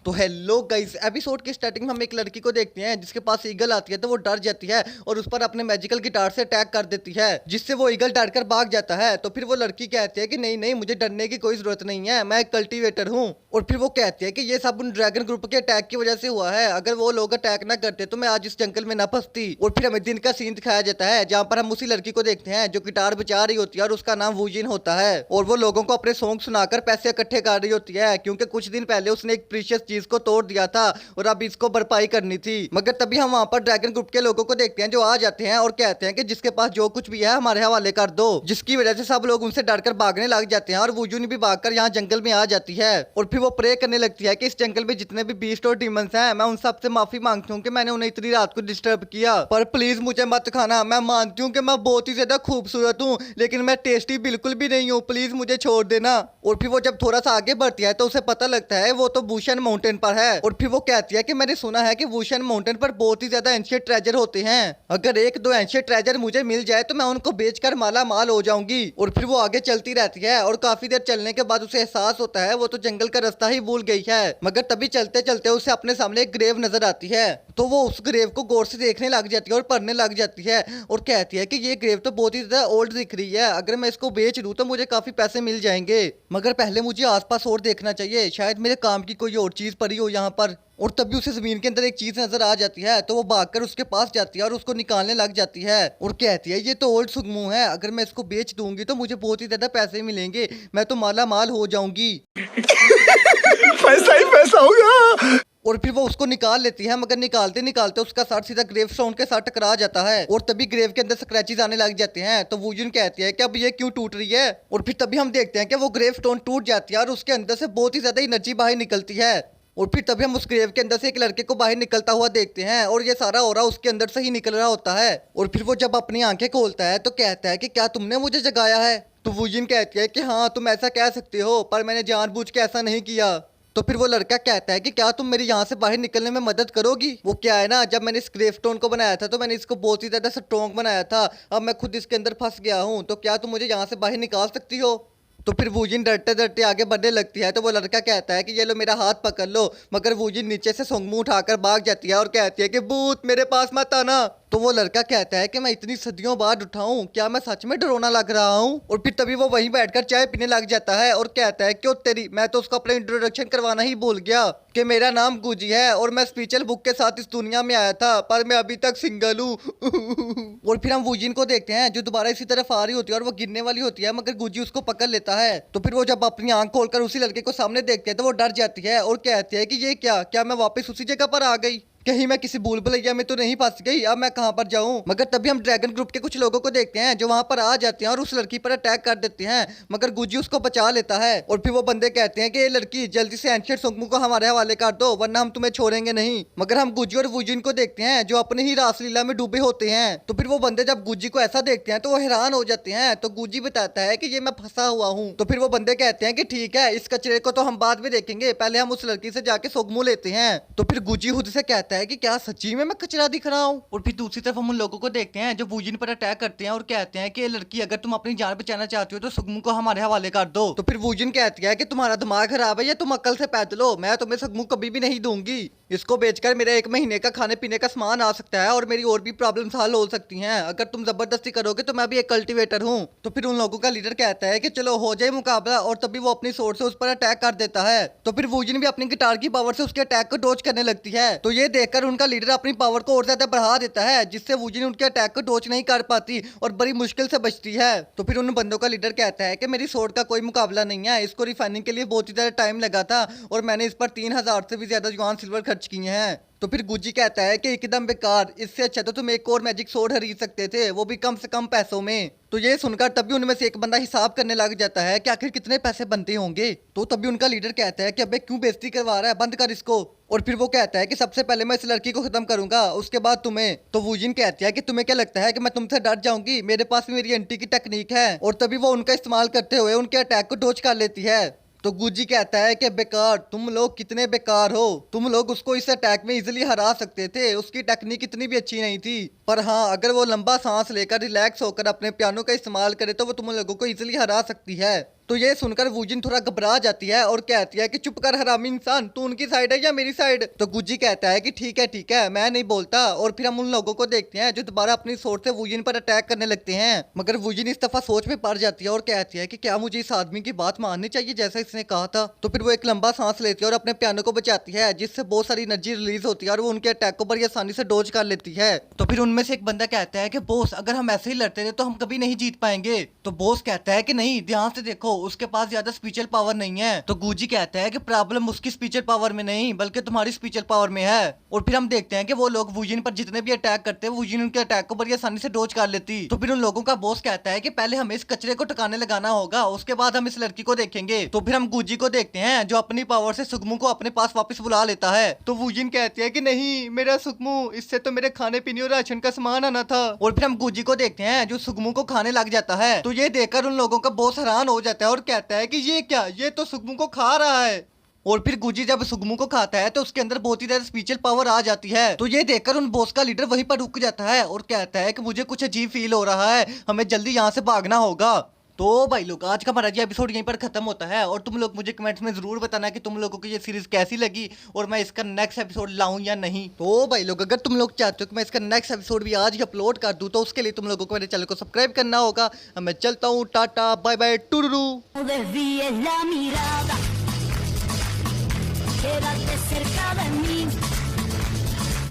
तो hello guys, episode की starting में हम एक लड़की को देखते हैं जिसके पास ईगल आती है तो वो डर जाती है और उस पर अपने मैजिकल गिटार से अटैक कर देती है जिससे वो ईगल डरकर भाग जाता है। तो फिर वो लड़की कहती है कि नहीं नहीं, मुझे डरने की कोई जरूरत नहीं है, मैं एक कल्टीवेटर हूँ। और फिर वो कहती है कि ये सब उन ड्रैगन ग्रुप के अटैक की वजह से हुआ है, अगर वो लोग अटैक ना करते तो मैं आज इस जंगल में ना फंसती। और फिर हमें दिन का सीन दिखाया जाता है जहाँ पर हम उसी लड़की को देखते हैं जो गिटार बजा रही होती है और उसका नाम वूजिन होता है और वो लोगों को अपने सॉन्ग सुनाकर पैसे इकट्ठे कर रही होती है क्योंकि कुछ दिन पहले उसने एक प्रीशियस चीज को तोड़ दिया था और अब इसको भरपाई करनी थी। मगर तभी हम वहाँ पर ड्रैगन ग्रुप के लोगों को देखते हैं जो आ जाते हैं और कहते हैं कि जिसके पास जो कुछ भी है हमारे हवाले कर दो, जिसकी वजह से सब लोग उनसे डरकर भागने लग जाते हैं और वूजुन भी भागकर यहाँ जंगल में आ जाती है। और फिर वो प्रे करने लगती है कि इस जंगल में जितने भी बीस्ट और डीमंस हैं मैं उन सबसे माफी मांगती हूँ कि मैंने उन्हें इतनी रात को डिस्टर्ब किया, पर प्लीज मुझे मत खाना। मैं मानती हूँ कि मैं बहुत ही ज्यादा खूबसूरत हूँ लेकिन मैं टेस्टी बिल्कुल भी नहीं हूँ, प्लीज मुझे छोड़ देना। और फिर वो जब थोड़ा सा आगे बढ़ती है तो उसे पता लगता है वो तो वुशन माउंटेन पर है। और फिर वो कहती है कि मैंने सुना है कि वुशन माउंटेन पर बहुत ही ज्यादा एंशिएंट ट्रेजर होते हैं, अगर एक दो एंशिएंट ट्रेजर मुझे मिल जाए तो मैं उनको बेचकर माला माल हो जाऊंगी। और फिर वो आगे चलती रहती है और काफी देर चलने के बाद उसे एहसास होता है वो तो जंगल का रास्ता ही भूल गई है। मगर तभी चलते चलते उसे अपने सामने एक ग्रेव नजर आती है तो वो उस ग्रेव को गौर से देखने लग जाती है और पढ़ने लग जाती है और कहती है कि ये ग्रेव तो बहुत ही ज्यादा ओल्ड दिख रही है, अगर मैं इसको बेच दूं तो मुझे काफी पैसे मिल जाएंगे, मगर पहले मुझे आसपास और देखना चाहिए, शायद मेरे काम की कोई और चीज पड़ी हो यहाँ पर। और तभी उसे जमीन के अंदर एक चीज नजर आ जाती है तो वो भागकर उसके पास जाती है और उसको निकालने लग जाती है और कहती है ये तो ओल्ड सुगमू है, अगर मैं इसको बेच दूंगी तो मुझे बहुत ही ज्यादा पैसे मिलेंगे, मैं तो माला माल हो जाऊंगी। पैसा ही पैसा होगा। और फिर वो उसको निकाल लेती है मगर निकालते निकालते उसका सर सीधा ग्रेव स्टोन के साथ टकरा जाता है और तभी ग्रेव के अंदर स्क्रैचेस आने लग जाते हैं। तो वूजुन कहती है कि अब ये क्यों टूट रही है। और फिर तभी हम देखते हैं कि वो ग्रेव स्टोन टूट जाती है और उसके अंदर से बहुत ही ज्यादा एनर्जी बाहर निकलती है। और फिर तभी हम उस ग्रेव के अंदर से एक लड़के को बाहर निकलता हुआ देखते हैं और ये सारा हो रहा उसके अंदर से ही निकल रहा होता है। और फिर वो जब अपनी आंखें खोलता है तो कहता है कि क्या तुमने मुझे जगाया है। तो वूजिन कहती है कि हाँ तुम ऐसा कह सकते हो, पर मैंने जानबूझ के ऐसा नहीं किया। तो फिर वो लड़का कहता है कि क्या तुम मेरी यहाँ से बाहर निकलने में मदद करोगी। वो क्या है ना, जब मैंने इस ग्रेव स्टोन को बनाया था तो मैंने इसको बहुत ही ज्यादा स्ट्रॉन्ग बनाया था, अब मैं खुद इसके अंदर फंस गया हूँ, तो क्या तुम मुझे यहाँ से बाहर निकाल सकती हो। तो फिर वूजिन डरते डरते आगे बढ़ने लगती है तो वो लड़का कहता है कि ये लो मेरा हाथ पकड़ लो, मगर वूजिन नीचे से सोंगमू उठाकर भाग जाती है और कहती है कि भूत मेरे पास मत आना। तो वो लड़का कहता है कि मैं इतनी सदियों बाद उठाऊं, क्या मैं सच में डरोना लग रहा हूँ। और फिर तभी वो वहीं बैठकर चाय पीने लग जाता है और कहता है क्यों तेरी, मैं तो उसको अपना इंट्रोडक्शन करवाना ही भूल गया कि मेरा नाम गुजी है और मैं स्पिरिचुअल बुक के साथ इस दुनिया में आया था, पर मैं अभी तक सिंगल हूँ। और फिर हम वूजिन को देखते हैं जो दोबारा इसी तरफ आ रही होती है और वो गिरने वाली होती है मगर गुजी उसको पकड़ लेता है। तो फिर वो जब अपनी आंख खोलकर उसी लड़के को सामने देखते हैं तो वो डर जाती है और कहती है कि ये क्या मैं वापस उसी जगह पर आ गई, कहीं मैं किसी भूल भुलैया में तो नहीं फंस गई, अब मैं कहाँ पर जाऊँ। मगर तभी हम ड्रैगन ग्रुप के कुछ लोगों को देखते हैं जो वहाँ पर आ जाते हैं और उस लड़की पर अटैक कर देते हैं मगर गुजी उसको बचा लेता है। और फिर वो बंदे कहते हैं कि ये लड़की जल्दी से एंशिएंट सोंगमू को हमारे हवाले कर दो वरना हम तुम्हें छोड़ेंगे नहीं। मगर हम गुजी और वूजिन को देखते हैं जो अपने ही रासलीला में डूबे होते हैं। तो फिर वो बंदे जब गुजी को ऐसा देखते हैं तो वो हैरान हो जाते हैं। तो गुजी बताता है कि ये मैं फंसा हुआ हूँ। तो फिर वो बंदे कहते हैं कि ठीक है, इस कचरे को तो हम बाद में देखेंगे, पहले हम उस लड़की से जाके सोंगमू लेते हैं। तो फिर गुजी खुद से कहता है कि क्या सच्ची में मैं कचरा दिख रहा हूँ। और फिर दूसरी तरफ हम उन लोगों को देखते हैं जो वूजिन पर अटैक करते हैं और कहते हैं कि ये लड़की अगर तुम अपनी जान बचाना चाहती हो तो सुगमू को हमारे हवाले कर दो। तो फिर वूजिन कहती है कि तुम्हारा दिमाग खराब है या तुम अकल से पैदल हो, मैं तुम्हें सुगमू कभी भी नहीं दूंगी, इसको बेचकर मेरा 1 महीने का खाने पीने का सामान आ सकता है और मेरी और भी प्रॉब्लम्स हल हो सकती हैं, अगर तुम जबरदस्ती करोगे तो मैं भी एक कल्टीवेटर हूँ। तो फिर उन लोगों का लीडर कहता है कि चलो हो जाए मुकाबला और तभी वो अपनी सोर्स से उस पर अटैक कर देता है। तो फिर वूजिन भी अपनी गिटार की पावर से उसके अटैक को डोज करने लगती है। तो ये देखकर उनका लीडर अपनी पावर को और ज्यादा बढ़ा देता है जिससे वूजिन उनके अटैक को डोज नहीं कर पाती और बड़ी मुश्किल से बचती है। तो फिर उन बंदों का लीडर कहता है कि मेरी सोर्ड का कोई मुकाबला नहीं है, इसको रिफाइनिंग के लिए बहुत ही ज्यादा टाइम लगा था और मैंने इस पर 3000 से भी ज्यादा युआन सिल्वर खर्च किए हैं। तो फिर गुजी कहता है कि एकदम बेकार, इससे अच्छा तो तुम एक और मैजिक सोर्ड खरीद सकते थे, वो भी कम से कम पैसों में। तो ये सुनकर तभी उनमें से एक बंदा हिसाब करने लग जाता है कि आखिर कितने पैसे बनते होंगे। तो तभी उनका लीडर कहता है कि अबे क्यों बेइज्जती करवा रहा है, बंद कर इसको। और फिर वो कहता है कि सबसे पहले मैं इस लड़की को खत्म करूंगा उसके बाद तुम्हें। तो वूजिन कहती है कि तुम्हें क्या लगता है कि मैं तुमसे डर जाऊंगी, मेरे पास भी मेरी एंटी की टेक्निक है। और तभी वो उनका इस्तेमाल करते हुए उनके अटैक को डोज कर लेती है। तो गुजी कहता है कि बेकार, तुम लोग कितने बेकार हो, तुम लोग उसको इस अटैक में इजीली हरा सकते थे, उसकी टेक्निक इतनी भी अच्छी नहीं थी, पर हाँ अगर वो लंबा सांस लेकर रिलैक्स होकर अपने पियानो का इस्तेमाल करे तो वो तुम लोगों को इजीली हरा सकती है। तो ये सुनकर वूजिन थोड़ा घबरा जाती है और कहती है कि चुप कर हरामी इंसान, तू उनकी साइड है या मेरी साइड। तो गुजी कहता है कि ठीक है मैं नहीं बोलता। और फिर हम उन लोगों को देखते हैं जो दोबारा अपनी सोच से वूजिन पर अटैक करने लगते हैं, मगर वूजिन इस दफा सोच में पड़ जाती है और कहती है कि क्या मुझे इस आदमी की बात माननी चाहिए जैसा इसने कहा था। तो फिर वो एक लंबा सांस लेती है और अपने पियानो को बचाती है, जिससे बहुत सारी एनर्जी रिलीज होती है और वो उनके अटैक को बड़ी आसानी से डोज कर लेती है। तो फिर उनमें से एक बंदा कहता है कि बॉस, अगर हम ऐसे ही लड़ते रहे तो हम कभी नहीं जीत पाएंगे। तो बॉस कहता है कि नहीं, ध्यान से देखो, उसके पास ज्यादा स्पिरिचुअल पावर नहीं है। तो गुजी कहता है कि प्रॉब्लम उसकी स्पिरिचुअल पावर में नहीं बल्कि तुम्हारी स्पिरिचुअल पावर में है। और फिर हम देखते हैं कि वो लोग वूजिन पर जितने भी अटैक करते हैं वूजिन उनके अटैक को बड़ी आसानी से डोज कर लेती। तो फिर उन लोगों का बॉस कहता है कि पहले हमें इस कचरे को टकाने लगाना होगा, उसके बाद हम इस लड़की को देखेंगे। तो फिर हम गुजी को देखते हैं जो अपनी पावर से सुगमू को अपने पास वापस बुला लेता है। तो वूजिन कहती है कि नहीं, मेरा सुगमू, इससे तो मेरे खाने पीने और राशन का सामान आना था। और फिर हम गुजी को देखते हैं जो सुगमू को खाने लग जाता है। तो ये देखकर उन लोगों का बॉस हैरान हो जाता है और कहता है कि ये क्या, ये तो सुगमू को खा रहा है। और फिर गुजी जब सुगमू को खाता है तो उसके अंदर बहुत ही ज्यादा स्पिरिचुअल पावर आ जाती है। तो ये देखकर उन बॉस का लीडर वहीं पर रुक जाता है और कहता है कि मुझे कुछ अजीब फील हो रहा है, हमें जल्दी यहाँ से भागना होगा। तो भाई लोग, आज का हमारा ये एपिसोड यहीं पर खत्म होता है और तुम लोग मुझे कमेंट्स में जरूर बताना कि तुम लोगों को ये सीरीज कैसी लगी और मैं इसका नेक्स्ट एपिसोड लाऊं या नहीं। तो भाई लोग, अगर तुम लोग चाहते हो कि मैं इसका नेक्स्ट एपिसोड भी आज ही अपलोड कर दूं तो उसके लिए तुम लोगों को मेरे चैनल को सब्सक्राइब करना होगा। मैं चलता हूँ, टाटा बाय बाय टुरुरु। Desvíes la mirada, quédate cerca de mí.